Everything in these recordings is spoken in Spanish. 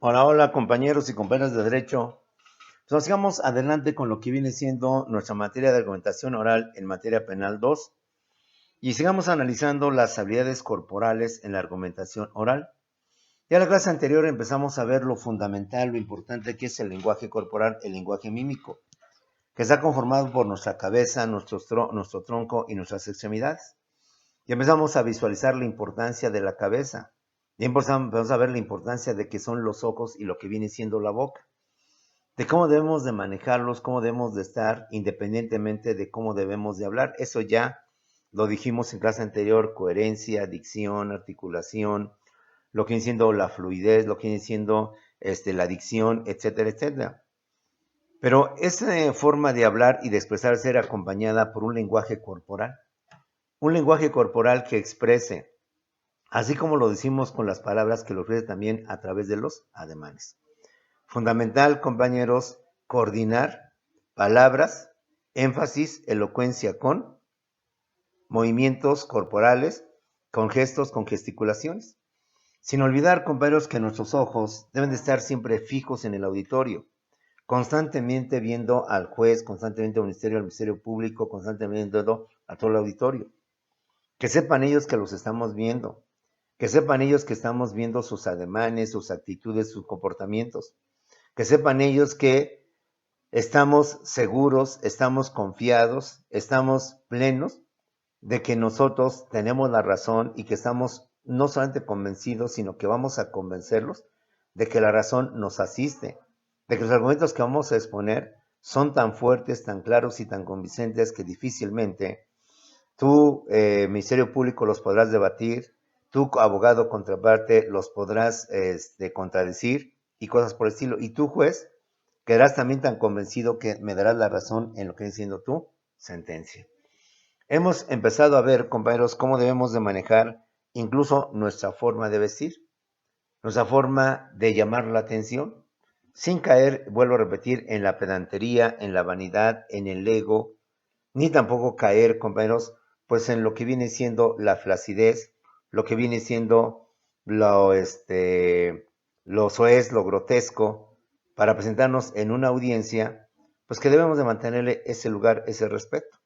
Hola, hola compañeros y compañeras de derecho. Pues nos sigamos adelante con lo que viene siendo nuestra materia de argumentación oral en materia penal 2 y sigamos analizando las habilidades corporales en la argumentación oral. Ya en la clase anterior empezamos a ver lo fundamental, lo importante que es el lenguaje corporal, el lenguaje mímico, que está conformado por nuestra cabeza, nuestro tronco y nuestras extremidades. Y empezamos a visualizar la importancia de la cabeza. Y empezamos a ver la importancia de que son los ojos y lo que viene siendo la boca, de cómo debemos de manejarlos, cómo debemos de estar, independientemente de cómo debemos de hablar. Eso ya lo dijimos en clase anterior: coherencia, dicción, articulación, lo que viene siendo la fluidez, lo que viene siendo la dicción, etcétera, etcétera. Pero esa forma de hablar y de expresarse era acompañada por un lenguaje corporal que exprese, así como lo decimos con las palabras, que lo ofrece también a través de los ademanes. Fundamental, compañeros, coordinar palabras, énfasis, elocuencia con movimientos corporales, con gestos, con gesticulaciones. Sin olvidar, compañeros, que nuestros ojos deben de estar siempre fijos en el auditorio, constantemente viendo al juez, constantemente al ministerio público, constantemente viendo a todo el auditorio. Que sepan ellos que los estamos viendo, que sepan ellos que estamos viendo sus ademanes, sus actitudes, sus comportamientos. Que sepan ellos que estamos seguros, estamos confiados, estamos plenos de que nosotros tenemos la razón y que estamos no solamente convencidos, sino que vamos a convencerlos de que la razón nos asiste, de que los argumentos que vamos a exponer son tan fuertes, tan claros y tan convincentes que difícilmente tú, Ministerio Público, los podrás debatir, tú, abogado contraparte, los podrás contradecir y cosas por el estilo. Y tú, juez, quedarás también tan convencido que me darás la razón en lo que viene siendo tu sentencia. Hemos empezado a ver, compañeros, cómo debemos de manejar incluso nuestra forma de vestir, nuestra forma de llamar la atención, sin caer, vuelvo a repetir, en la pedantería, en la vanidad, en el ego, ni tampoco caer, compañeros, pues en lo que viene siendo la flacidez, lo que viene siendo lo, lo soez, lo grotesco, para presentarnos en una audiencia, pues que debemos de mantenerle ese lugar, ese respeto.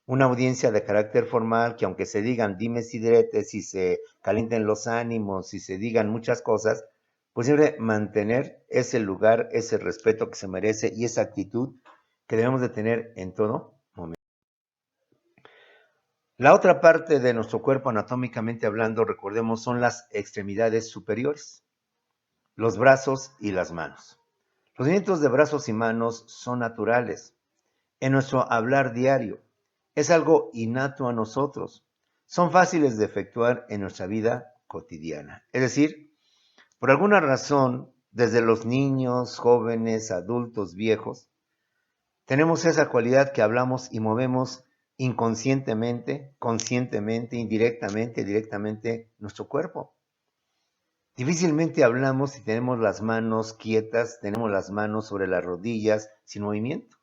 Una audiencia de carácter formal, que aunque se digan dimes y diretes y se calienten los ánimos y se digan muchas cosas, pues siempre mantener ese lugar, ese respeto que se merece y esa actitud que debemos de tener en todo momento. La otra parte de nuestro cuerpo, anatómicamente hablando, recordemos, son las extremidades superiores, los brazos y las manos. Los movimientos de brazos y manos son naturales en nuestro hablar diario. Es algo innato a nosotros. Son fáciles de efectuar en nuestra vida cotidiana. Es decir, por alguna razón, desde los niños, jóvenes, adultos, viejos, tenemos esa cualidad que hablamos y movemos inconscientemente, conscientemente, indirectamente, directamente nuestro cuerpo. Difícilmente hablamos si tenemos las manos quietas, tenemos las manos sobre las rodillas, sin movimiento.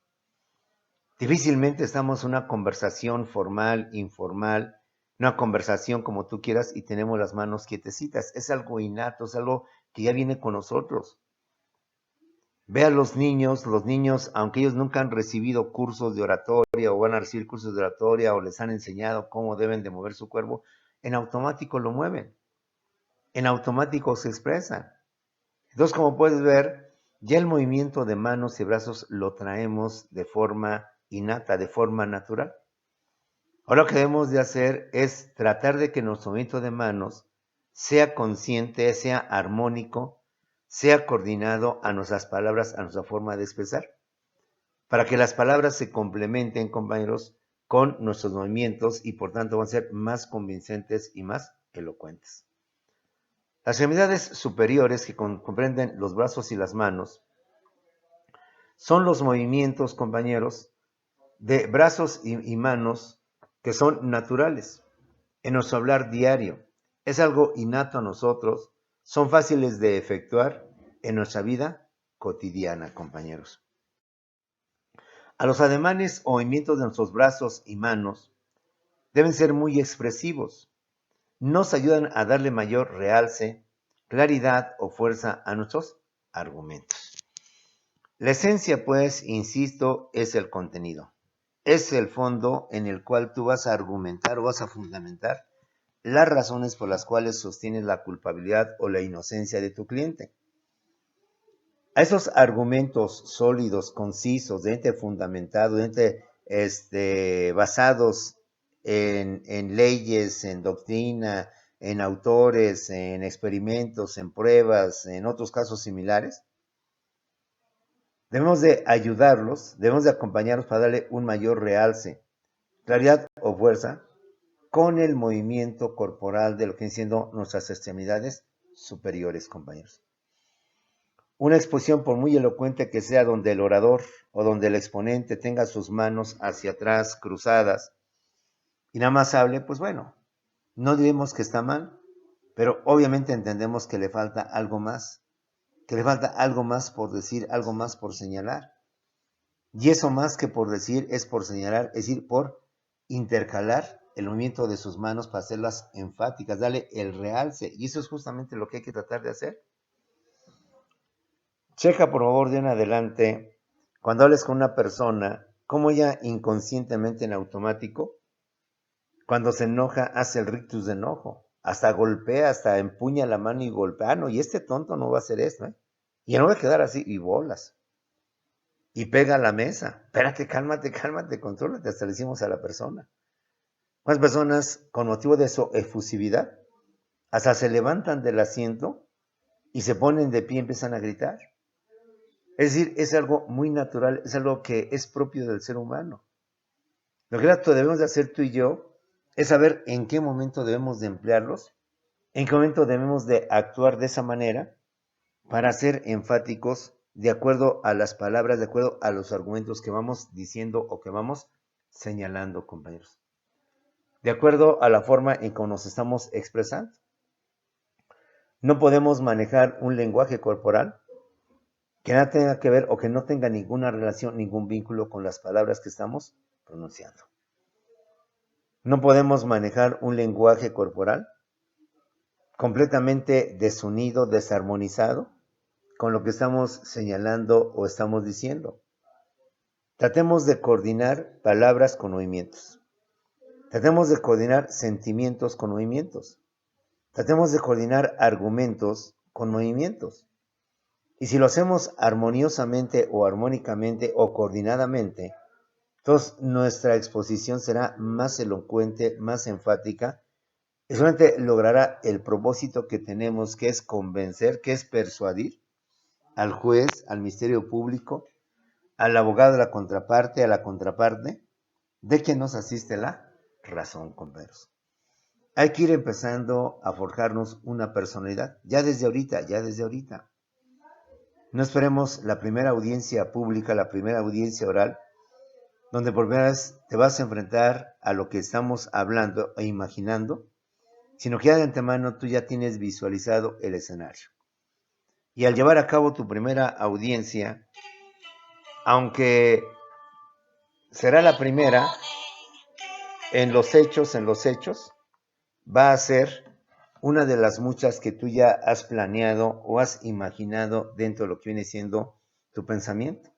Difícilmente estamos en una conversación formal, informal, una conversación como tú quieras y tenemos las manos quietecitas. Es algo innato, es algo que ya viene con nosotros. Ve a los niños, aunque ellos nunca han recibido cursos de oratoria o van a recibir cursos de oratoria o les han enseñado cómo deben de mover su cuerpo, en automático lo mueven, en automático se expresan. Entonces, como puedes ver, ya el movimiento de manos y brazos lo traemos de forma innata, de forma natural. Ahora lo que debemos de hacer es tratar de que nuestro movimiento de manos sea consciente, sea armónico, sea coordinado a nuestras palabras, a nuestra forma de expresar, para que las palabras se complementen, compañeros, con nuestros movimientos y por tanto van a ser más convincentes y más elocuentes. Las extremidades superiores, que comprenden los brazos y las manos, son los movimientos, compañeros, de brazos y manos que son naturales en nuestro hablar diario. Es algo innato a nosotros, son fáciles de efectuar en nuestra vida cotidiana, compañeros. A los ademanes o movimientos de nuestros brazos y manos deben ser muy expresivos. Nos ayudan a darle mayor realce, claridad o fuerza a nuestros argumentos. La esencia, pues, insisto, es el contenido. Es el fondo en el cual tú vas a argumentar o vas a fundamentar las razones por las cuales sostienes la culpabilidad o la inocencia de tu cliente. A esos argumentos sólidos, concisos, fundamentados, basados en leyes, en doctrina, en autores, en experimentos, en pruebas, en otros casos similares, debemos de ayudarlos, debemos de acompañarlos para darle un mayor realce, claridad o fuerza con el movimiento corporal de lo que vienen siendo nuestras extremidades superiores, compañeros. Una exposición, por muy elocuente que sea, donde el orador o donde el exponente tenga sus manos hacia atrás, cruzadas, y nada más hable, pues bueno, no diremos que está mal, pero obviamente entendemos que le falta algo más, por decir, algo más por señalar. Y eso más que por decir es por señalar, es decir, por intercalar el movimiento de sus manos para hacerlas enfáticas, darle el realce. Y eso es justamente lo que hay que tratar de hacer. Checa, por favor, de en adelante, cuando hables con una persona, cómo ella inconscientemente en automático, cuando se enoja, hace el rictus de enojo. Hasta golpea, hasta empuña la mano y golpea. Ah, no, y este tonto no va a hacer esto, ¿eh? Y no va a quedar así, y bolas. Y pega a la mesa. Espérate, cálmate, contrólate. Hasta le decimos a la persona. Más personas, con motivo de su efusividad, hasta se levantan del asiento y se ponen de pie y empiezan a gritar. Es decir, es algo muy natural, es algo que es propio del ser humano. Lo que debemos de hacer tú y yo es saber en qué momento debemos de emplearlos, en qué momento debemos de actuar de esa manera para ser enfáticos de acuerdo a las palabras, de acuerdo a los argumentos que vamos diciendo o que vamos señalando, compañeros. De acuerdo a la forma en que nos estamos expresando. No podemos manejar un lenguaje corporal que nada tenga que ver o que no tenga ninguna relación, ningún vínculo con las palabras que estamos pronunciando. No podemos manejar un lenguaje corporal completamente desunido, desarmonizado con lo que estamos señalando o estamos diciendo. Tratemos de coordinar palabras con movimientos. Tratemos de coordinar sentimientos con movimientos. Tratemos de coordinar argumentos con movimientos. Y si lo hacemos armoniosamente o armónicamente o coordinadamente, entonces nuestra exposición será más elocuente, más enfática, y solamente logrará el propósito que tenemos, que es convencer, que es persuadir al juez, al ministerio público, al abogado de la contraparte, a la contraparte, de que nos asiste la razón, compañeros. Hay que ir empezando a forjarnos una personalidad, ya desde ahorita. No esperemos la primera audiencia pública, la primera audiencia oral, donde por primera vez te vas a enfrentar a lo que estamos hablando e imaginando, sino que ya de antemano tú ya tienes visualizado el escenario. Y al llevar a cabo tu primera audiencia, aunque será la primera, en los hechos, va a ser una de las muchas que tú ya has planeado o has imaginado dentro de lo que viene siendo tu pensamiento.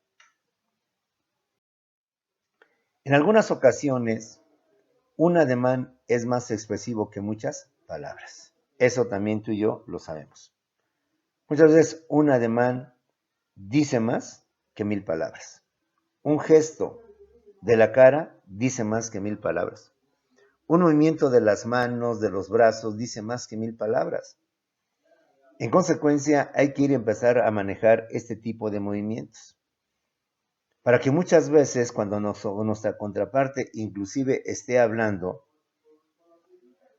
En algunas ocasiones, un ademán es más expresivo que muchas palabras. Eso también tú y yo lo sabemos. Muchas veces un ademán dice más que 1000 palabras. Un gesto de la cara dice más que 1000 palabras. Un movimiento de las manos, de los brazos, dice más que 1000 palabras. En consecuencia, hay que ir a empezar a manejar este tipo de movimientos. Para que muchas veces, cuando nuestra contraparte inclusive esté hablando,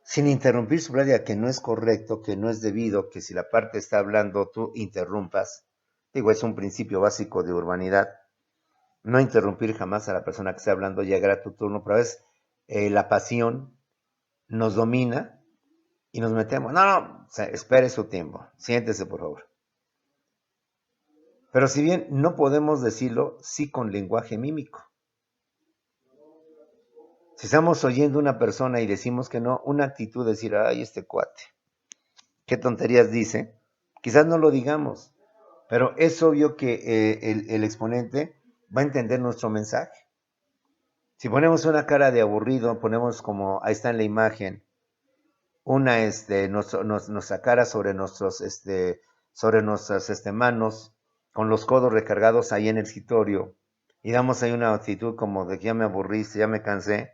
sin interrumpir su plática, que no es correcto, que no es debido, que si la parte está hablando, tú interrumpas. Digo, es un principio básico de urbanidad. No interrumpir jamás a la persona que está hablando, llegará tu turno, pero a veces la pasión nos domina y nos metemos. No, espere su tiempo, siéntese por favor. Pero si bien no podemos decirlo, sí con lenguaje mímico. Si estamos oyendo a una persona y decimos que no, una actitud de decir, ay, este cuate, qué tonterías dice, Quizás no lo digamos, pero es obvio que el exponente va a entender nuestro mensaje. Si ponemos una cara de aburrido, ponemos como, ahí está en la imagen, nuestra cara sobre nuestras manos, con los codos recargados ahí en el escritorio, y damos ahí una actitud como de que ya me aburriste, ya me cansé.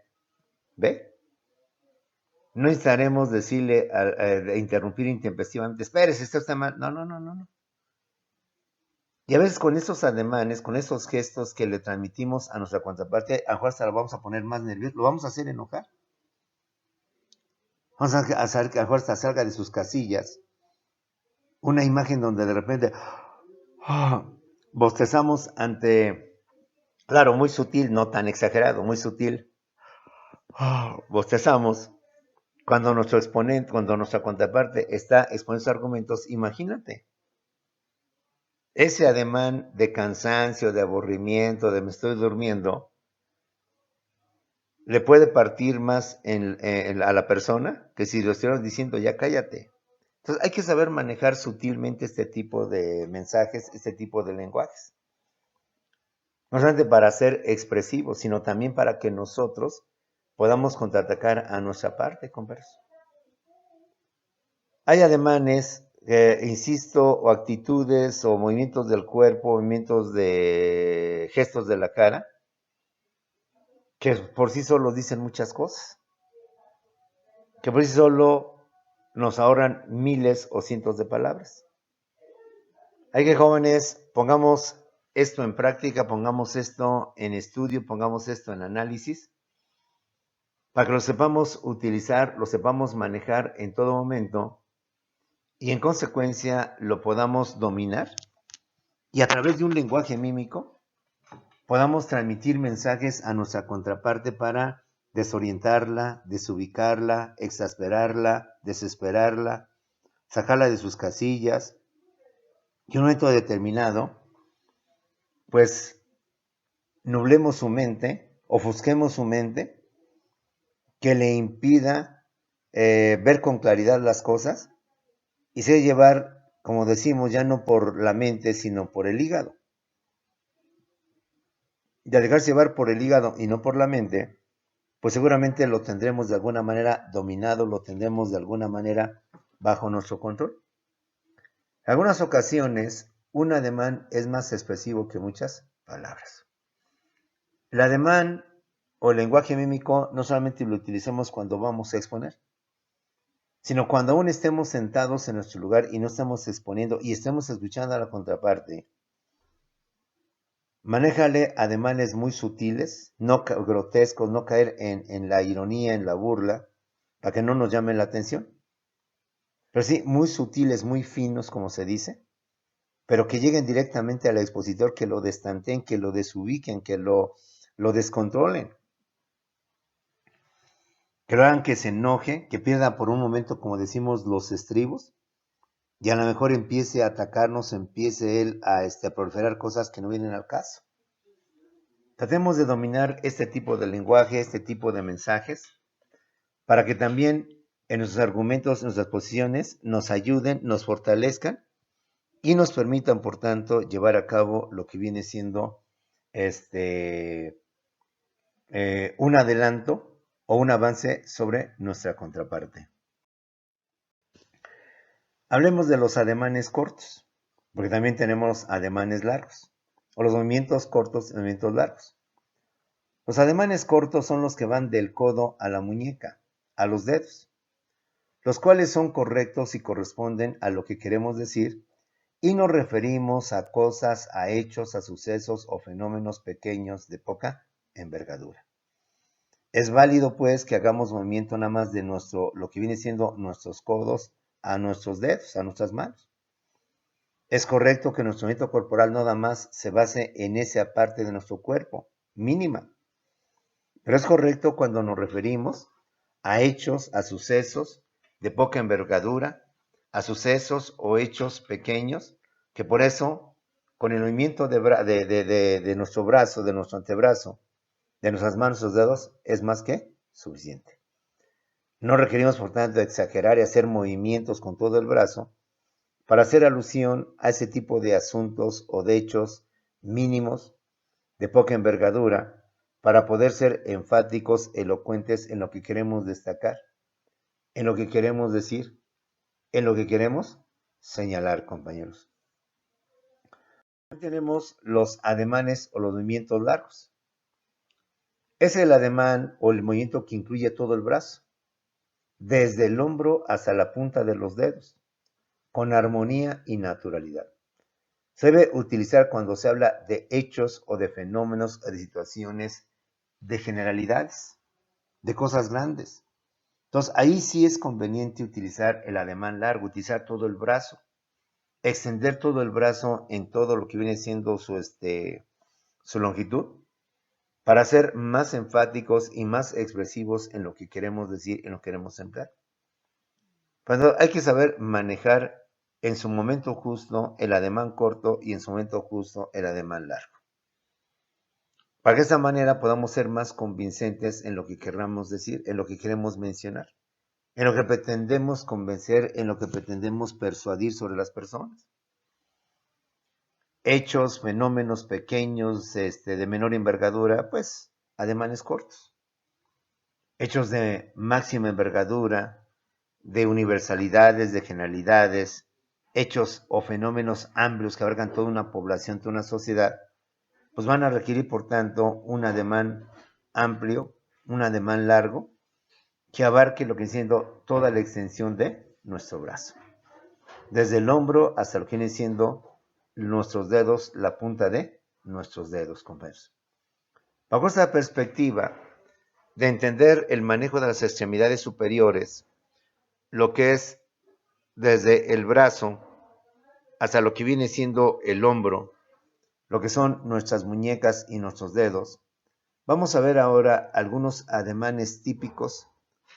¿Ve? No necesitaremos decirle, interrumpir intempestivamente, espérese, está mal. No, no, no, no, no. Y a veces con esos ademanes, con esos gestos que le transmitimos a nuestra contraparte, a lo mejor hasta lo vamos a poner más nervioso, lo vamos a hacer enojar. Vamos a hacer que a lo mejor hasta salga de sus casillas una imagen donde de repente bostezamos ante, claro, muy sutil, no tan exagerado, muy sutil. Bostezamos cuando nuestro exponente, cuando nuestra contraparte está exponiendo sus argumentos. Imagínate ese ademán de cansancio, de aburrimiento, de me estoy durmiendo, le puede partir más a la persona que si lo estuviéramos diciendo ya cállate. Entonces hay que saber manejar sutilmente este tipo de mensajes, este tipo de lenguajes. No solamente para ser expresivos, sino también para que nosotros podamos contraatacar a nuestra parte, converso. Hay ademanes, insisto, o actitudes, o movimientos del cuerpo, movimientos de gestos de la cara, que por sí solos dicen muchas cosas, que por sí solo nos ahorran miles o cientos de palabras. Hay que, jóvenes, pongamos esto en práctica, pongamos esto en estudio, pongamos esto en análisis, para que lo sepamos utilizar, lo sepamos manejar en todo momento y en consecuencia lo podamos dominar y a través de un lenguaje mímico podamos transmitir mensajes a nuestra contraparte para desorientarla, desubicarla, exasperarla, desesperarla, sacarla de sus casillas y en un momento determinado, pues nublemos su mente, ofusquemos su mente, que le impida ver con claridad las cosas y se llevar, como decimos, ya no por la mente, sino por el hígado. Y al dejarse llevar por el hígado y no por la mente, pues seguramente lo tendremos de alguna manera dominado, lo tendremos de alguna manera bajo nuestro control. En algunas ocasiones, un ademán es más expresivo que muchas palabras. El ademán o el lenguaje mímico no solamente lo utilizamos cuando vamos a exponer, sino cuando aún estemos sentados en nuestro lugar y no estamos exponiendo y estemos escuchando a la contraparte. Manéjale ademanes muy sutiles, no grotescos, no caer en la ironía, en la burla, para que no nos llamen la atención. Pero sí, muy sutiles, muy finos, como se dice, pero que lleguen directamente al expositor, que lo destanteen, que lo desubiquen, que lo descontrolen. Que lo hagan que se enoje, que pierda por un momento, como decimos, los estribos, y a lo mejor empiece a atacarnos, empiece él a proliferar cosas que no vienen al caso. Tratemos de dominar este tipo de lenguaje, este tipo de mensajes, para que también en nuestros argumentos, en nuestras posiciones, nos ayuden, nos fortalezcan y nos permitan, por tanto, llevar a cabo lo que viene siendo un adelanto o un avance sobre nuestra contraparte. Hablemos de los ademanes cortos, porque también tenemos ademanes largos, o los movimientos cortos y movimientos largos. Los ademanes cortos son los que van del codo a la muñeca, a los dedos, los cuales son correctos y corresponden a lo que queremos decir y nos referimos a cosas, a hechos, a sucesos o fenómenos pequeños de poca envergadura. Es válido, pues, que hagamos movimiento nada más de lo que viene siendo nuestros codos a nuestros dedos, a nuestras manos. Es correcto que nuestro movimiento corporal nada más se base en esa parte de nuestro cuerpo, mínima. Pero es correcto cuando nos referimos a hechos, a sucesos de poca envergadura, a sucesos o hechos pequeños, que por eso, con el movimiento de nuestro brazo, de nuestro antebrazo, de nuestras manos, los dedos, es más que suficiente. No requerimos, por tanto, exagerar y hacer movimientos con todo el brazo, para hacer alusión a ese tipo de asuntos o de hechos mínimos de poca envergadura, para poder ser enfáticos, elocuentes en lo que queremos destacar, en lo que queremos decir, en lo que queremos señalar, compañeros. Tenemos los ademanes o los movimientos largos. Es el ademán o el movimiento que incluye todo el brazo, desde el hombro hasta la punta de los dedos, con armonía y naturalidad. Se debe utilizar cuando se habla de hechos o de fenómenos o de situaciones, de generalidades, de cosas grandes. Entonces, ahí sí es conveniente utilizar el ademán largo, utilizar todo el brazo, extender todo el brazo en todo lo que viene siendo su longitud, para ser más enfáticos y más expresivos en lo que queremos decir, en lo que queremos emplear. Pero hay que saber manejar en su momento justo el ademán corto y en su momento justo el ademán largo, para que de esta manera podamos ser más convincentes en lo que queramos decir, en lo que queremos mencionar, en lo que pretendemos convencer, en lo que pretendemos persuadir sobre las personas. Hechos, fenómenos pequeños, de menor envergadura, pues ademanes cortos. Hechos de máxima envergadura, de universalidades, de generalidades, hechos o fenómenos amplios que abarcan toda una población, toda una sociedad, pues van a requerir, por tanto, un ademán amplio, un ademán largo, que abarque lo que viene siendo toda la extensión de nuestro brazo. Desde el hombro hasta lo que viene siendo nuestros dedos, la punta de nuestros dedos, compañeros. Bajo esta perspectiva de entender el manejo de las extremidades superiores, lo que es desde el brazo hasta lo que viene siendo el hombro, lo que son nuestras muñecas y nuestros dedos, vamos a ver ahora algunos ademanes típicos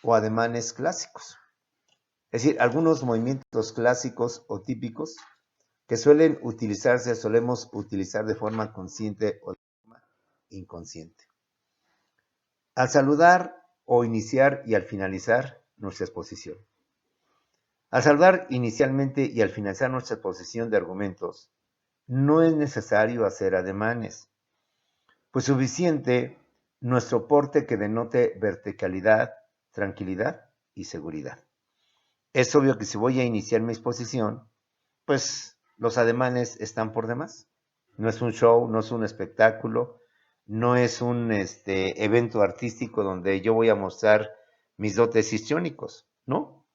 o ademanes clásicos. Es decir, algunos movimientos clásicos o típicos que solemos utilizar de forma consciente o de forma inconsciente. Al saludar o iniciar y al finalizar nuestra exposición. Al saludar inicialmente y al finalizar nuestra exposición de argumentos, no es necesario hacer ademanes, pues suficiente nuestro porte que denote verticalidad, tranquilidad y seguridad. Es obvio que si voy a iniciar mi exposición, pues los ademanes están por demás. No es un show, no es un espectáculo, no es un evento artístico donde yo voy a mostrar mis dotes histriónicos, ¿no?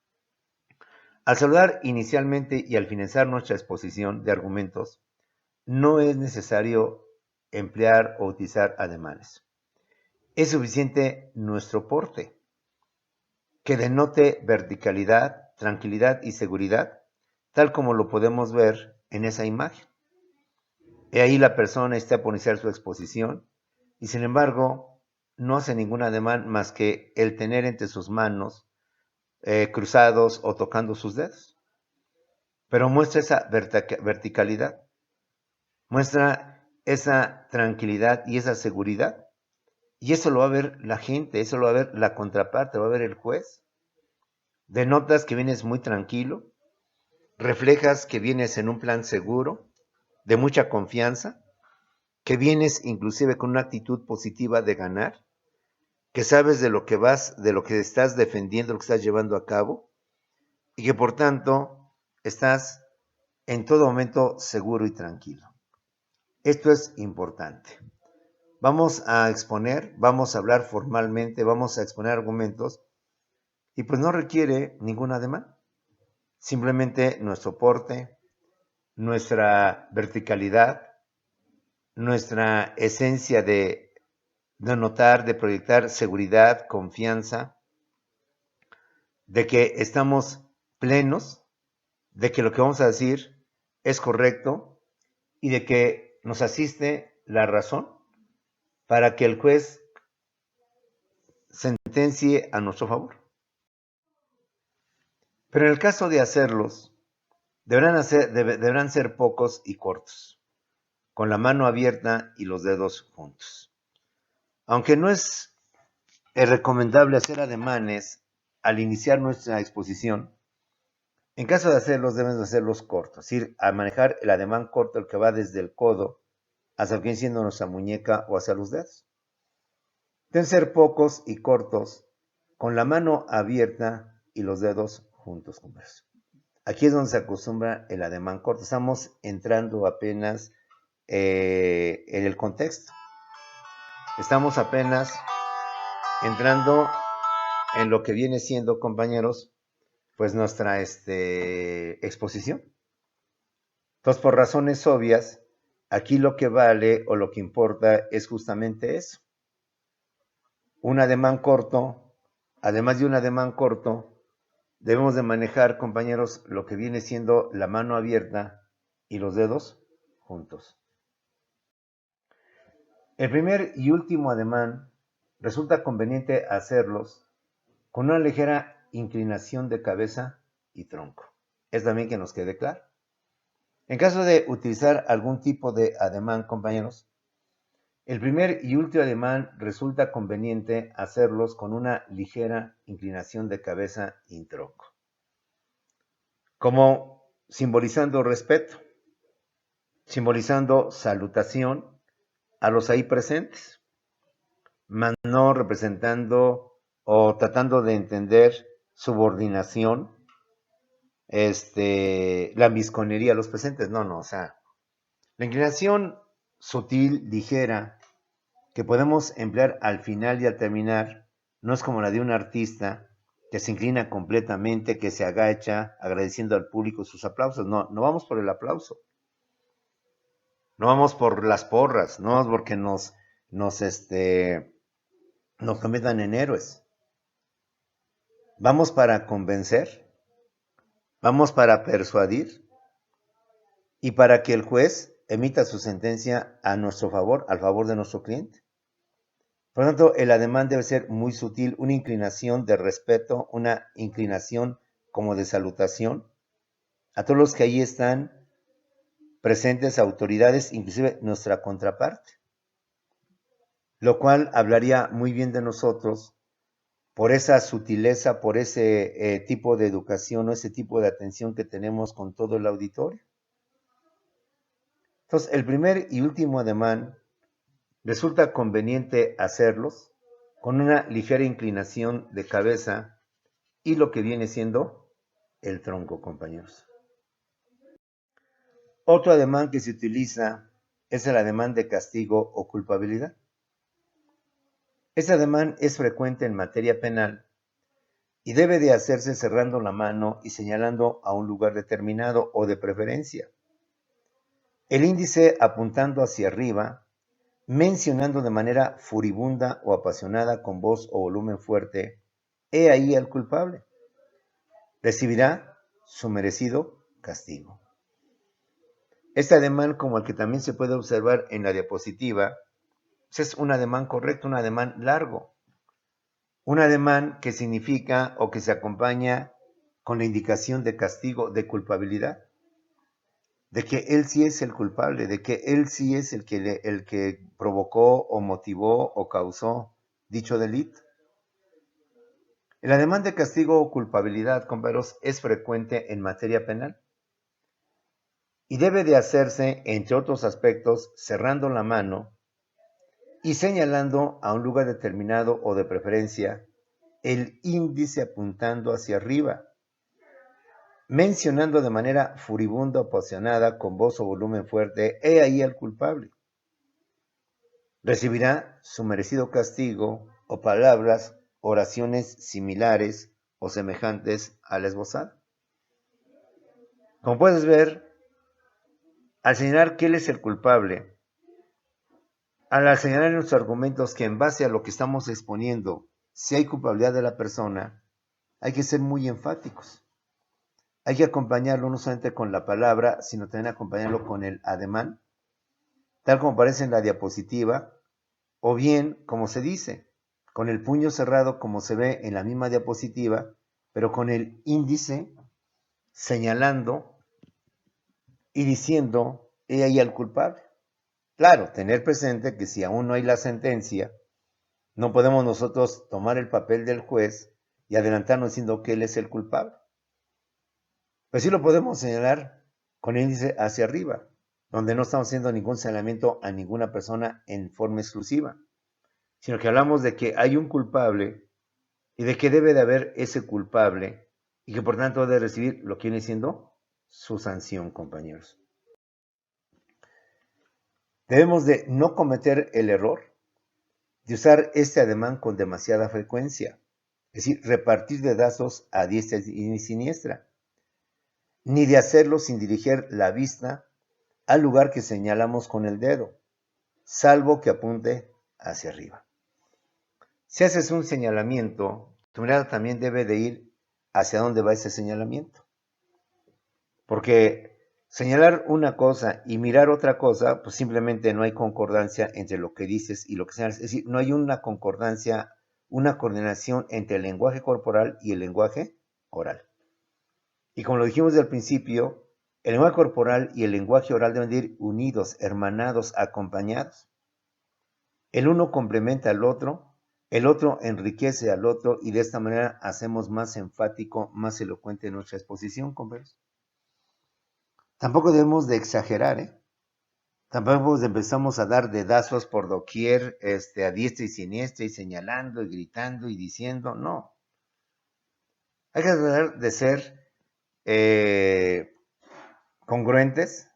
Al saludar inicialmente y al finalizar nuestra exposición de argumentos, no es necesario emplear o utilizar ademanes. Es suficiente nuestro porte, que denote verticalidad, tranquilidad y seguridad, tal como lo podemos ver en esa imagen. Y ahí la persona está por iniciar su exposición y sin embargo no hace ningún ademán más que el tener entre sus manos cruzados o tocando sus dedos. Pero muestra esa verticalidad, muestra esa tranquilidad y esa seguridad. Y eso lo va a ver la gente, eso lo va a ver la contraparte, lo va a ver el juez. Denotas que vienes muy tranquilo, reflejas que vienes en un plan seguro, de mucha confianza, que vienes inclusive con una actitud positiva de ganar, que sabes de lo que vas, de lo que estás defendiendo, lo que estás llevando a cabo, y que por tanto estás en todo momento seguro y tranquilo. Esto es importante. Vamos a exponer, vamos a hablar formalmente, vamos a exponer argumentos, y pues no requiere ningún ademán. Simplemente nuestro porte, nuestra verticalidad, nuestra esencia de notar, de proyectar seguridad, confianza, de que estamos plenos, de que lo que vamos a decir es correcto y de que nos asiste la razón para que el juez sentencie a nuestro favor. Pero en el caso de hacerlos, deberán ser pocos y cortos, con la mano abierta y los dedos juntos. Aunque no es recomendable hacer ademanes al iniciar nuestra exposición, En caso de hacerlos, debemos de hacerlos cortos, es decir, a manejar el ademán corto, el que va desde el codo hasta lo que viene siendo nuestra muñeca o hacia los dedos. Deben ser pocos y cortos, con la mano abierta y los dedos juntos, compañeros. Aquí es donde se acostumbra el ademán corto. Estamos entrando apenas en el contexto. Estamos apenas entrando en lo que viene siendo, compañeros, pues nuestra exposición. Entonces, por razones obvias, aquí lo que vale o lo que importa es justamente eso. Un ademán corto, además de un ademán corto, debemos de manejar, compañeros, lo que viene siendo la mano abierta y los dedos juntos. El primer y último ademán resulta conveniente hacerlos con una ligera inclinación de cabeza y tronco. Es también que nos quede claro. En caso de utilizar algún tipo de ademán, compañeros, el primer y último ademán resulta conveniente hacerlos con una ligera inclinación de cabeza y tronco, como simbolizando respeto, simbolizando salutación a los ahí presentes, más no representando o tratando de entender subordinación, la misconería a los presentes. No, o sea, la inclinación sutil, ligera, que podemos emplear al final y al terminar, no es como la de un artista que se inclina completamente, que se agacha agradeciendo al público sus aplausos. No vamos por el aplauso. No vamos por las porras, no vamos porque nos conviertan en héroes. Vamos para convencer, vamos para persuadir y para que el juez emita su sentencia a nuestro favor, al favor de nuestro cliente. Por lo tanto, el ademán debe ser muy sutil, una inclinación de respeto, una inclinación como de salutación a todos los que ahí están presentes, autoridades, inclusive nuestra contraparte, lo cual hablaría muy bien de nosotros por esa sutileza, por ese tipo de educación o ese tipo de atención que tenemos con todo el auditorio. Entonces, el primer y último ademán resulta conveniente hacerlos con una ligera inclinación de cabeza y lo que viene siendo el tronco, compañeros. Otro ademán que se utiliza es el ademán de castigo o culpabilidad. Este ademán es frecuente en materia penal y debe de hacerse cerrando la mano y señalando a un lugar determinado o de preferencia. El índice apuntando hacia arriba, mencionando de manera furibunda o apasionada con voz o volumen fuerte, he ahí al culpable. Recibirá su merecido castigo. Este ademán, como el que también se puede observar en la diapositiva, es un ademán correcto, un ademán largo. Un ademán que significa o que se acompaña con la indicación de castigo, de culpabilidad, de que él sí es el culpable, de que él sí es el que provocó o motivó o causó dicho delito. El ademán de castigo o culpabilidad, compañeros, es frecuente en materia penal y debe de hacerse, entre otros aspectos, cerrando la mano y señalando a un lugar determinado o de preferencia, el índice apuntando hacia arriba, mencionando de manera furibunda o apasionada, con voz o volumen fuerte, he ahí al culpable. Recibirá su merecido castigo o palabras, oraciones similares o semejantes a la esbozada. Como puedes ver, al señalar que él es el culpable, al señalar en nuestros argumentos que en base a lo que estamos exponiendo, si hay culpabilidad de la persona, hay que ser muy enfáticos. Hay que acompañarlo no solamente con la palabra, sino también acompañarlo con el ademán, tal como aparece en la diapositiva, o bien, como se dice, con el puño cerrado como se ve en la misma diapositiva, pero con el índice señalando y diciendo, he ahí al culpable. Claro, tener presente que si aún no hay la sentencia, no podemos nosotros tomar el papel del juez y adelantarnos diciendo que él es el culpable. Pues sí lo podemos señalar con índice hacia arriba, donde no estamos haciendo ningún señalamiento a ninguna persona en forma exclusiva, sino que hablamos de que hay un culpable y de que debe de haber ese culpable y que por tanto debe recibir lo que viene siendo su sanción, compañeros. Debemos de no cometer el error de usar este ademán con demasiada frecuencia, es decir, repartir dedazos a diestra y siniestra, ni de hacerlo sin dirigir la vista al lugar que señalamos con el dedo, salvo que apunte hacia arriba. Si haces un señalamiento, tu mirada también debe de ir hacia dónde va ese señalamiento. Porque señalar una cosa y mirar otra cosa, pues simplemente no hay concordancia entre lo que dices y lo que señalas. Es decir, no hay una concordancia, una coordinación entre el lenguaje corporal y el lenguaje oral. Y como lo dijimos al principio, el lenguaje corporal y el lenguaje oral deben de ir unidos, hermanados, acompañados. El uno complementa al otro, el otro enriquece al otro y de esta manera hacemos más enfático, más elocuente nuestra exposición, compañeros. Tampoco debemos de exagerar, ¿eh? Tampoco empezamos a dar dedazos por doquier, a diestra y siniestra, y señalando y gritando y diciendo, no. Hay que tratar de ser congruentes,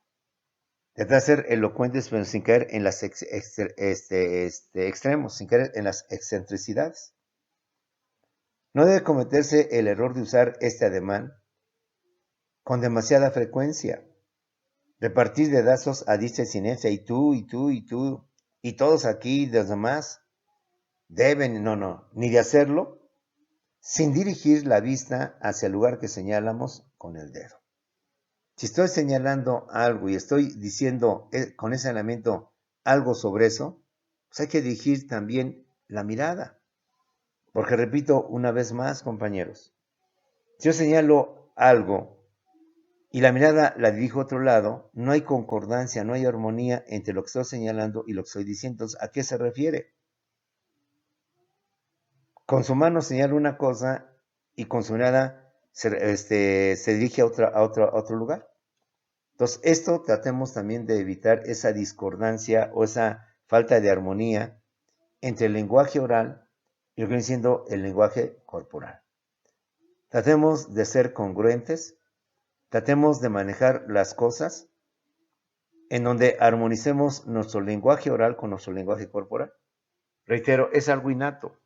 tratar de ser elocuentes, pero sin caer en los extremos, sin caer en las excentricidades. No debe cometerse el error de usar este ademán con demasiada frecuencia. Repartir dedazos a diestra y siniestra, y tú, y tú, y tú, y todos aquí, los demás, deben, no, ni de hacerlo sin dirigir la vista hacia el lugar que señalamos con el dedo. Si estoy señalando algo y estoy diciendo con ese elemento algo sobre eso, pues hay que dirigir también la mirada. Porque repito una vez más, compañeros, si yo señalo algo y la mirada la dirijo a otro lado, no hay concordancia, no hay armonía entre lo que estoy señalando y lo que estoy diciendo. Entonces, ¿a qué se refiere? Con su mano señala una cosa y con su mirada se dirige a otro lugar. Entonces, esto tratemos también de evitar esa discordancia o esa falta de armonía entre el lenguaje oral y lo que viene siendo el lenguaje corporal. Tratemos de ser congruentes, tratemos de manejar las cosas en donde armonicemos nuestro lenguaje oral con nuestro lenguaje corporal. Reitero, es algo innato.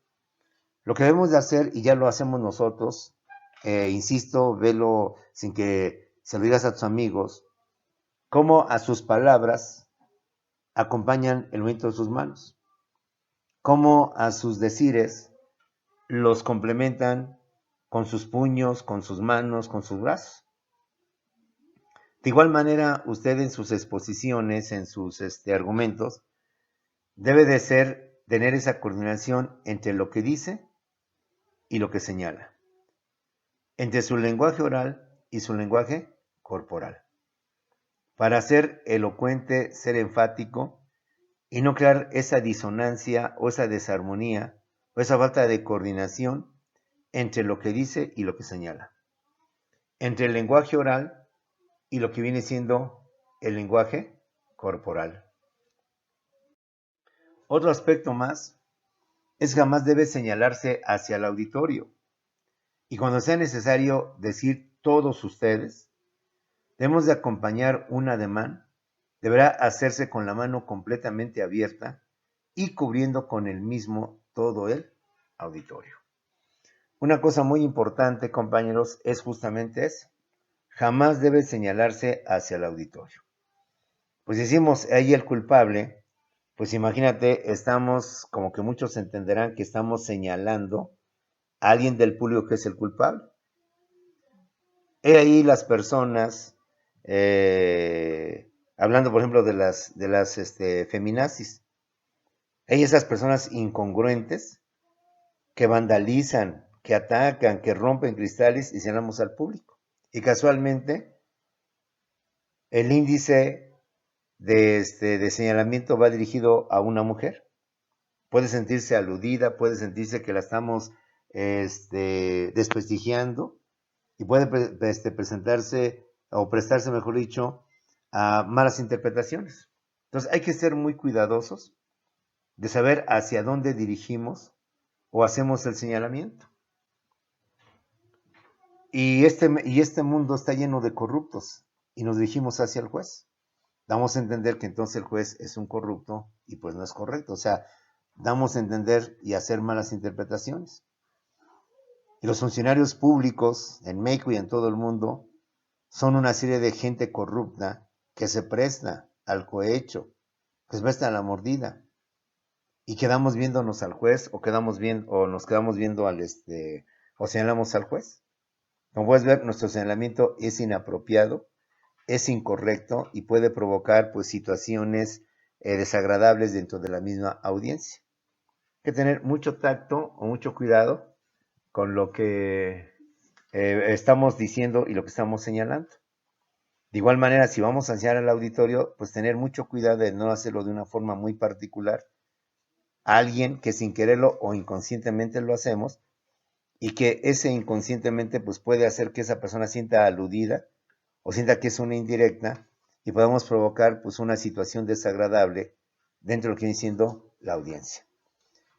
Lo que debemos de hacer, y ya lo hacemos nosotros, insisto, velo sin que se lo digas a tus amigos, cómo a sus palabras acompañan el movimiento de sus manos, cómo a sus decires los complementan con sus puños, con sus manos, con sus brazos. De igual manera, usted en sus exposiciones, en sus argumentos, debe de tener esa coordinación entre lo que dice y lo que señala, entre su lenguaje oral y su lenguaje corporal, para ser elocuente, ser enfático y no crear esa disonancia o esa desarmonía o esa falta de coordinación entre lo que dice y lo que señala, entre el lenguaje oral y lo que viene siendo el lenguaje corporal. Otro aspecto más es que jamás debe señalarse hacia el auditorio. Y cuando sea necesario decir todos ustedes, debemos de acompañar un ademán, deberá hacerse con la mano completamente abierta y cubriendo con el mismo todo el auditorio. Una cosa muy importante, compañeros, es justamente eso. Jamás debe señalarse hacia el auditorio. Pues decimos ahí el culpable, pues imagínate, estamos, como que muchos entenderán que estamos señalando a alguien del público que es el culpable. He ahí las personas, hablando por ejemplo de las feminazis, hay esas personas incongruentes que vandalizan, que atacan, que rompen cristales y señalamos al público. Y casualmente el índice de señalamiento va dirigido a una mujer. Puede sentirse aludida, puede sentirse que la estamos desprestigiando, y puede presentarse o prestarse, mejor dicho, a malas interpretaciones. Entonces hay que ser muy cuidadosos de saber hacia dónde dirigimos o hacemos el señalamiento. Y este mundo está lleno de corruptos y nos dirigimos hacia el juez. Damos a entender que entonces el juez es un corrupto y pues no es correcto. O sea, damos a entender y hacer malas interpretaciones. Y los funcionarios públicos en México y en todo el mundo son una serie de gente corrupta que se presta al cohecho, que se presta a la mordida. Y quedamos viéndonos al juez o nos quedamos viendo o señalamos al juez. Como puedes ver, nuestro señalamiento es inapropiado, es incorrecto y puede provocar pues situaciones desagradables dentro de la misma audiencia. Hay que tener mucho tacto o mucho cuidado con lo que estamos diciendo y lo que estamos señalando. De igual manera, si vamos a enseñar al auditorio, pues tener mucho cuidado de no hacerlo de una forma muy particular a alguien que sin quererlo o inconscientemente lo hacemos y que ese inconscientemente pues puede hacer que esa persona sienta aludida o sienta que es una indirecta y podemos provocar pues una situación desagradable dentro de lo que viene siendo la audiencia.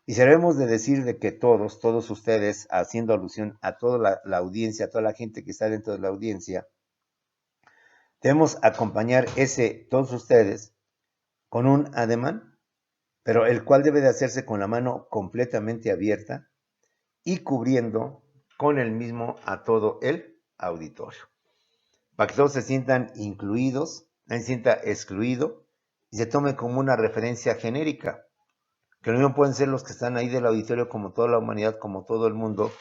Y si debemos de decir de que todos ustedes, haciendo alusión a toda la audiencia, a toda la gente que está dentro de la audiencia, debemos acompañar todos ustedes con un ademán, pero el cual debe de hacerse con la mano completamente abierta y cubriendo con el mismo a todo el auditorio, para que todos se sientan incluidos, nadie se sienta excluido y se tome como una referencia genérica, que lo mismo pueden ser los que están ahí del auditorio como toda la humanidad, como todo el mundo,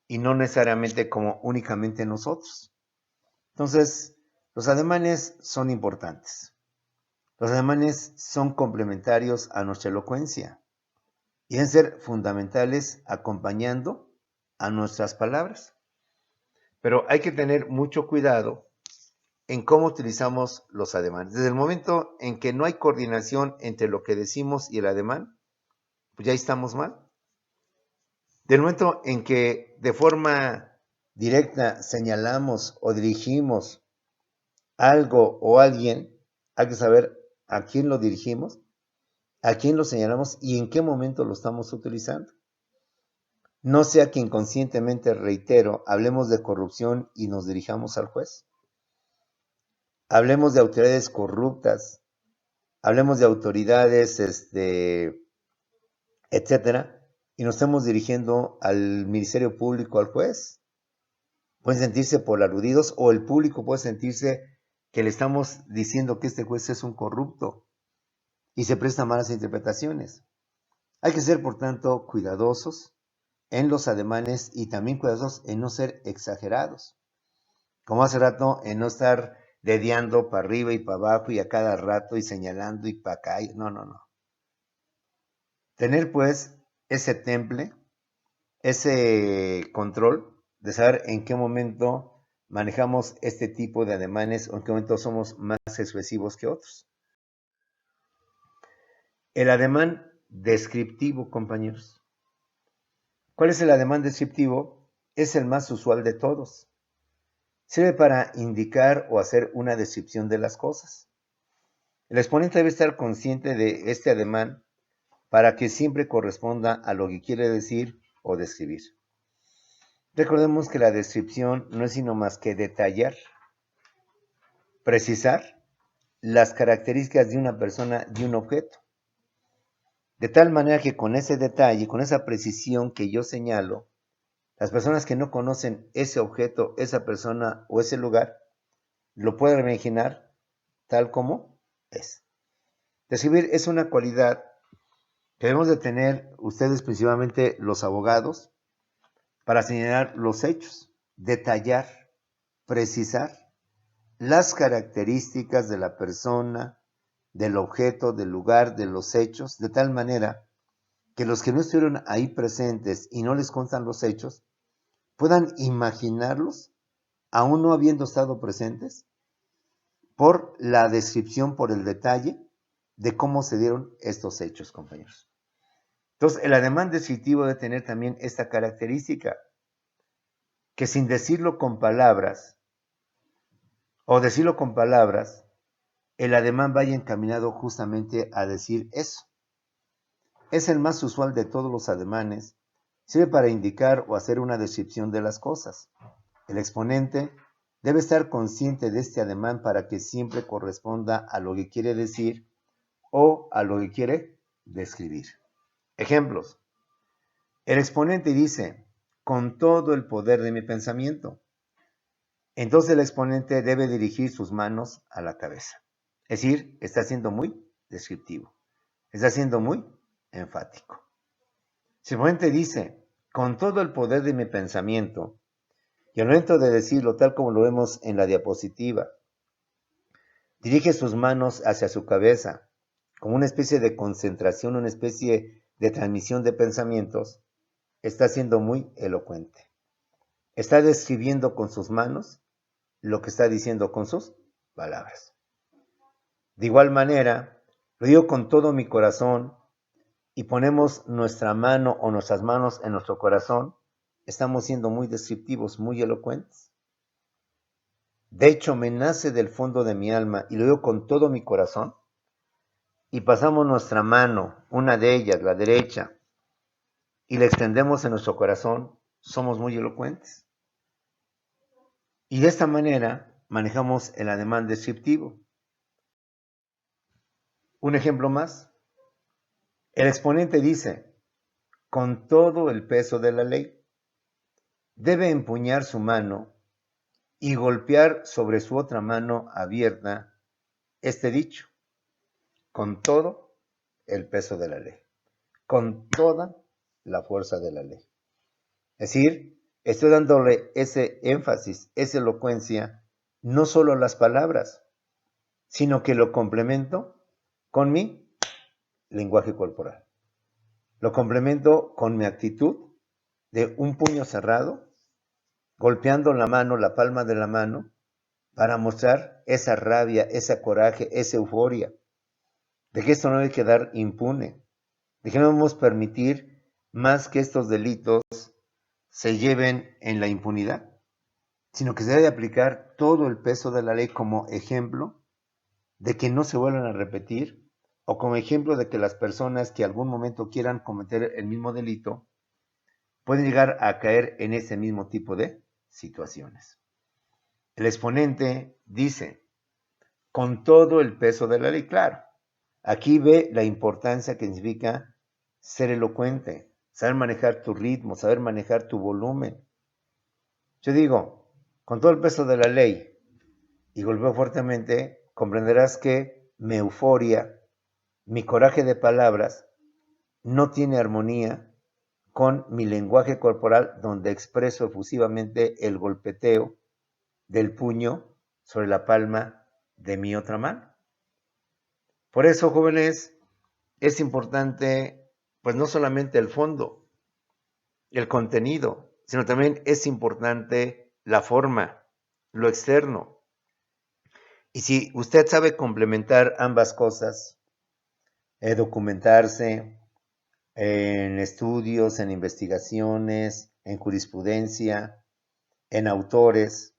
y no necesariamente como únicamente nosotros. Entonces, los ademanes son importantes. Los ademanes son complementarios a nuestra elocuencia y deben ser fundamentales acompañando a nuestras palabras. Pero hay que tener mucho cuidado en cómo utilizamos los ademanes. Desde el momento en que no hay coordinación entre lo que decimos y el ademán, pues ya estamos mal. Del momento en que de forma directa señalamos o dirigimos algo o alguien, hay que saber a quién lo dirigimos, a quién lo señalamos y en qué momento lo estamos utilizando. No sea que inconscientemente, reitero, hablemos de corrupción y nos dirijamos al juez. Hablemos de autoridades corruptas, hablemos de autoridades, etcétera, y nos estamos dirigiendo al Ministerio Público, al juez. Pueden sentirse por aludidos o el público puede sentirse que le estamos diciendo que este juez es un corrupto y se presta malas interpretaciones. Hay que ser, por tanto, cuidadosos en los ademanes y también cuidadosos en no ser exagerados. Como hace rato, en no estar dediando para arriba y para abajo y a cada rato y señalando y para acá. No. Tener pues ese temple, ese control de saber en qué momento manejamos este tipo de ademanes o en qué momento somos más expresivos que otros. El ademán descriptivo, compañeros. ¿Cuál es el ademán descriptivo? Es el más usual de todos. Sirve para indicar o hacer una descripción de las cosas. El exponente debe estar consciente de este ademán para que siempre corresponda a lo que quiere decir o describir. Recordemos que la descripción no es sino más que detallar, precisar las características de una persona, de un objeto. De tal manera que con ese detalle, con esa precisión que yo señalo, las personas que no conocen ese objeto, esa persona o ese lugar, lo pueden imaginar tal como es. Describir es una cualidad que debemos de tener ustedes, principalmente los abogados, para señalar los hechos, detallar, precisar las características de la persona, del objeto, del lugar, de los hechos, de tal manera que los que no estuvieron ahí presentes y no les constan los hechos, puedan imaginarlos, aún no habiendo estado presentes, por la descripción, por el detalle de cómo se dieron estos hechos, compañeros. Entonces, el ademán descriptivo debe tener también esta característica, que sin decirlo con palabras, o decirlo con palabras, el ademán vaya encaminado justamente a decir eso. Es el más usual de todos los ademanes. Sirve para indicar o hacer una descripción de las cosas. El exponente debe estar consciente de este ademán para que siempre corresponda a lo que quiere decir o a lo que quiere describir. Ejemplos. El exponente dice, con todo el poder de mi pensamiento. Entonces el exponente debe dirigir sus manos a la cabeza. Es decir, está siendo muy descriptivo. Está siendo muy enfático. Si el exponente dice, con todo el poder de mi pensamiento, y al momento de decirlo tal como lo vemos en la diapositiva, dirige sus manos hacia su cabeza, como una especie de concentración, una especie de transmisión de pensamientos, está siendo muy elocuente. Está describiendo con sus manos lo que está diciendo con sus palabras. De igual manera, lo digo con todo mi corazón y ponemos nuestra mano o nuestras manos en nuestro corazón, estamos siendo muy descriptivos, muy elocuentes. De hecho, me nace del fondo de mi alma y lo digo con todo mi corazón y pasamos nuestra mano, una de ellas, la derecha, y la extendemos en nuestro corazón, somos muy elocuentes. Y de esta manera manejamos el ademán descriptivo. Un ejemplo más. El exponente dice, con todo el peso de la ley, debe empuñar su mano y golpear sobre su otra mano abierta este dicho, con todo el peso de la ley, con toda la fuerza de la ley. Es decir, estoy dándole ese énfasis, esa elocuencia, no solo a las palabras, sino que lo complemento con mi lenguaje corporal. Lo complemento con mi actitud de un puño cerrado, golpeando la mano, la palma de la mano, para mostrar esa rabia, ese coraje, esa euforia, de que esto no debe quedar impune, de que no debemos permitir más que estos delitos se lleven en la impunidad, sino que se debe aplicar todo el peso de la ley como ejemplo de que no se vuelvan a repetir o como ejemplo de que las personas que algún momento quieran cometer el mismo delito pueden llegar a caer en ese mismo tipo de situaciones. El exponente dice, con todo el peso de la ley, claro, aquí ve la importancia que significa ser elocuente, saber manejar tu ritmo, saber manejar tu volumen. Yo digo, con todo el peso de la ley, y golpeo fuertemente, comprenderás que mi euforia, mi coraje de palabras, no tiene armonía con mi lenguaje corporal donde expreso efusivamente el golpeteo del puño sobre la palma de mi otra mano. Por eso, jóvenes, es importante, pues no solamente el fondo, el contenido, sino también es importante la forma, lo externo. Y si usted sabe complementar ambas cosas, documentarse en estudios, en investigaciones, en jurisprudencia, en autores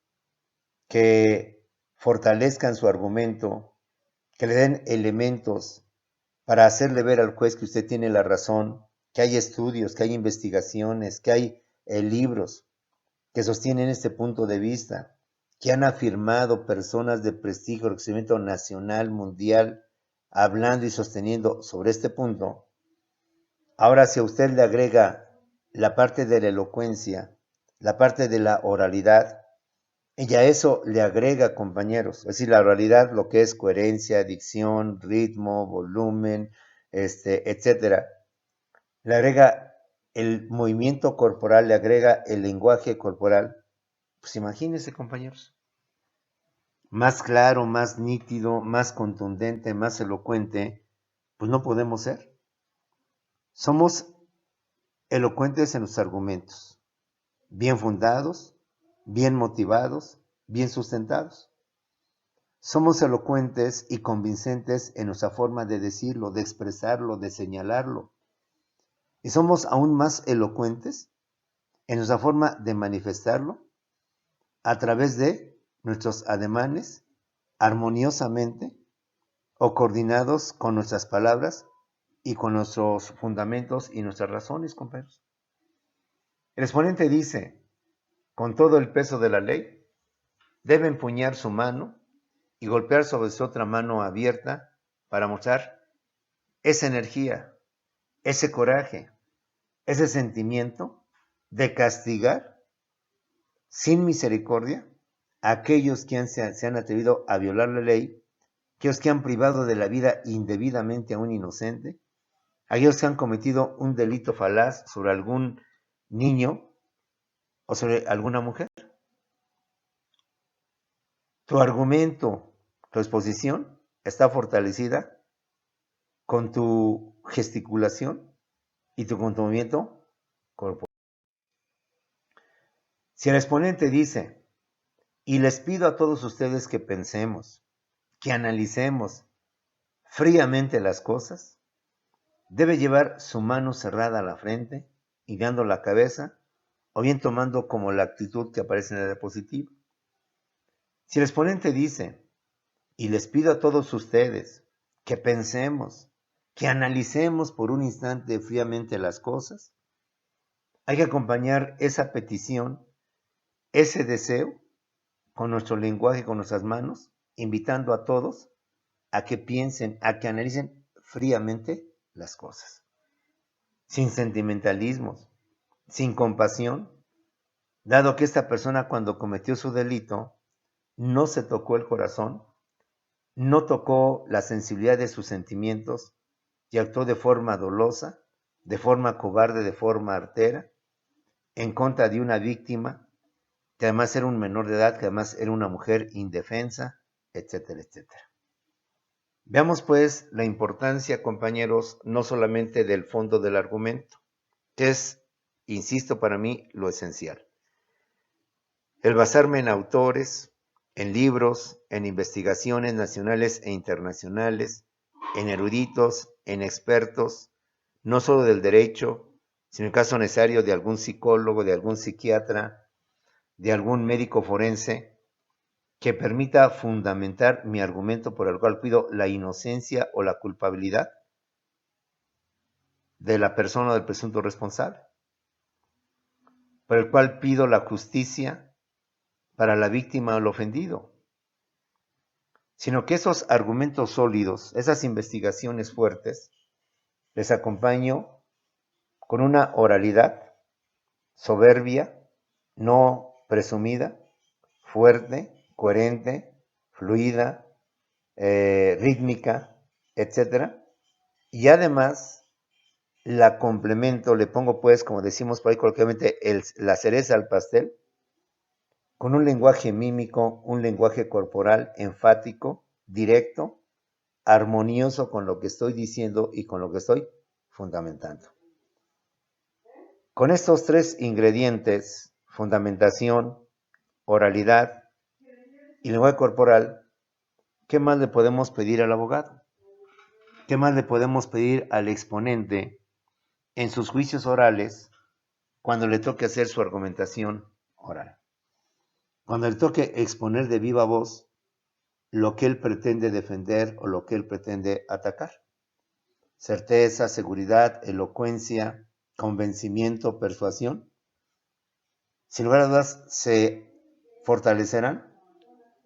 que fortalezcan su argumento, que le den elementos para hacerle ver al juez que usted tiene la razón, que hay estudios, que hay investigaciones, que hay libros que sostienen este punto de vista, que han afirmado personas de prestigio, reconocimiento nacional, mundial, hablando y sosteniendo sobre este punto. Ahora, si a usted le agrega la parte de la elocuencia, la parte de la oralidad, y a eso le agrega, compañeros, es decir, la oralidad, lo que es coherencia, dicción, ritmo, volumen, etcétera. Le agrega el movimiento corporal, le agrega el lenguaje corporal. Pues imagínense, compañeros. Más claro, más nítido, más contundente, más elocuente, pues no podemos ser. Somos elocuentes en los argumentos, bien fundados, bien motivados, bien sustentados. Somos elocuentes y convincentes en nuestra forma de decirlo, de expresarlo, de señalarlo. Y somos aún más elocuentes en nuestra forma de manifestarlo a través de nuestros ademanes, armoniosamente o coordinados con nuestras palabras y con nuestros fundamentos y nuestras razones, compañeros. El exponente dice, con todo el peso de la ley, debe empuñar su mano y golpear sobre su otra mano abierta para mostrar esa energía, ese coraje, ese sentimiento de castigar sin misericordia a aquellos que se han atrevido a violar la ley, aquellos que han privado de la vida indebidamente a un inocente, aquellos que han cometido un delito falaz sobre algún niño o sobre alguna mujer. Tu argumento, tu exposición está fortalecida con tu gesticulación y tu movimiento corporal. Si el exponente dice, y les pido a todos ustedes que pensemos, que analicemos fríamente las cosas, debe llevar su mano cerrada a la frente, guiando la cabeza, o bien tomando como la actitud que aparece en la diapositiva. Si el exponente dice, y les pido a todos ustedes que pensemos, que analicemos por un instante fríamente las cosas, hay que acompañar esa petición, ese deseo, con nuestro lenguaje, con nuestras manos, invitando a todos a que piensen, a que analicen fríamente las cosas, sin sentimentalismos, sin compasión, dado que esta persona cuando cometió su delito no se tocó el corazón, no tocó la sensibilidad de sus sentimientos y actuó de forma dolosa, de forma cobarde, de forma artera, en contra de una víctima que además era un menor de edad, que además era una mujer indefensa, etcétera, etcétera. Veamos pues la importancia, compañeros, no solamente del fondo del argumento, que es, insisto, para mí lo esencial. El basarme en autores, en libros, en investigaciones nacionales e internacionales, en eruditos, en expertos, no solo del derecho, sino en caso necesario de algún psicólogo, de algún psiquiatra, de algún médico forense, que permita fundamentar mi argumento por el cual pido la inocencia o la culpabilidad de la persona o del presunto responsable, por el cual pido la justicia para la víctima o el ofendido, sino que esos argumentos sólidos, esas investigaciones fuertes, les acompaño con una oralidad soberbia, no presumida, fuerte, coherente, fluida, rítmica, etc. Y además la complemento, le pongo pues, como decimos por ahí coloquialmente, la cereza al pastel, con un lenguaje mímico, un lenguaje corporal enfático, directo, armonioso con lo que estoy diciendo y con lo que estoy fundamentando. Con estos tres ingredientes, fundamentación, oralidad y lenguaje corporal, ¿qué más le podemos pedir al abogado? ¿Qué más le podemos pedir al exponente en sus juicios orales cuando le toque hacer su argumentación oral? Cuando le toque exponer de viva voz lo que él pretende defender o lo que él pretende atacar. Certeza, seguridad, elocuencia, convencimiento, persuasión, sin lugar a dudas se fortalecerán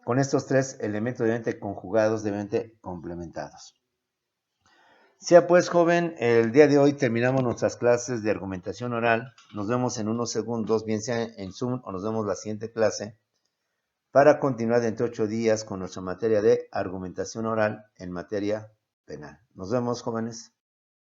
con estos tres elementos debidamente conjugados, debidamente complementados. Sea pues, joven, el día de hoy terminamos nuestras clases de argumentación oral. Nos vemos en unos segundos, bien sea en Zoom o nos vemos la siguiente clase, para continuar dentro de 8 días con nuestra materia de argumentación oral en materia penal. Nos vemos, jóvenes.